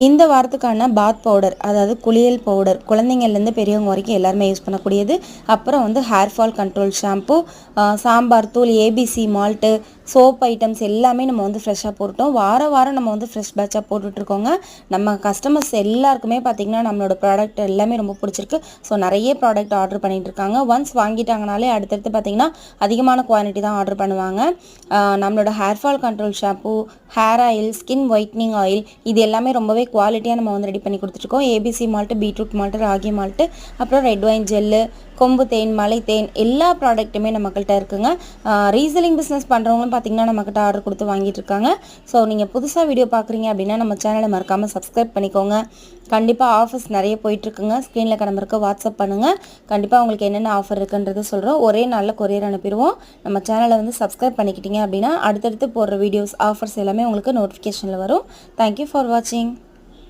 இந்த வாரத்துக்கான பாத் பவுடர், அதாவது குளியல் பவுடர், குழந்தைங்கள்லேருந்து பெரியவங்க வரைக்கும் எல்லாருமே யூஸ் பண்ணக்கூடியது. அப்புறம் வந்து hair fall control shampoo, sambar தூள், ஏபிசி மால்ட்டு, சோப் ஐட்டம்ஸ் எல்லாமே நம்ம வந்து ஃப்ரெஷ்ஷாக போட்டுட்டோம். வாரம் நம்ம வந்து ஃப்ரெஷ் பேட்சாக போட்டுட்ருக்கோங்க. நம்ம கஸ்டமர்ஸ் எல்லாருக்குமே பார்த்திங்கன்னா நம்மளோட ப்ராடக்ட் எல்லாமே ரொம்ப பிடிச்சிருக்கு. ஸோ நிறைய ப்ராடக்ட் ஆர்டர் பண்ணிகிட்டு இருக்காங்க. ஒன்ஸ் வாங்கிட்டாங்கனாலே அடுத்தடுத்து பார்த்திங்கன்னா அதிகமான குவான்டிட்டி தான் ஆர்டர் பண்ணுவாங்க. நம்மளோட hair fall control shampoo, hair oil, skin whitening oil, இது எல்லாமே ரொம்பவே குவாலிட்டியாக நம்ம வந்து ரெடி பண்ணி கொடுத்துட்ருக்கோம். ABC malt, beetroot malt, ragi malt, அப்புறம் ரெட் ஒயின் ஜெல்லு, கொம்பு தேன், மலை தேன், எல்லா ப்ராடக்ட்டுமே நம்மக்கிட்ட இருக்குங்க. ரீசெல்லிங் பிஸ்னஸ் பண்ணுறவங்களும் பார்த்திங்கன்னா நம்மக்கிட்ட ஆர்டர் கொடுத்து வாங்கிட்டு இருக்காங்க. ஸோ நீங்கள் புதுசாக வீடியோ பார்க்குறீங்க அப்படின்னா நம்ம சேனலை மறக்காமல் சப்ஸ்கிரைப் பண்ணிக்கோங்க. கண்டிப்பாக ஆஃபர்ஸ் நிறைய போயிட்டுருக்குங்க. ஸ்க்ரீனில் கிளம்புறக்கு வாட்ஸ்அப் பண்ணுங்கள். கண்டிப்பாக உங்களுக்கு என்னென்ன ஆஃபர் இருக்குன்றது சொல்கிறோம். ஒரே நாளில் கொரியர் அனுப்பிடுவோம். நம்ம சேனலை வந்து சப்ஸ்கிரைப் பண்ணிக்கிட்டீங்க அப்படின்னா அடுத்தடுத்து போடுற வீடியோஸ், ஆஃபர்ஸ் எல்லாமே உங்களுக்கு நோட்டிஃபிகேஷனில் வரும். தேங்க்யூ ஃபார் வாட்சிங்.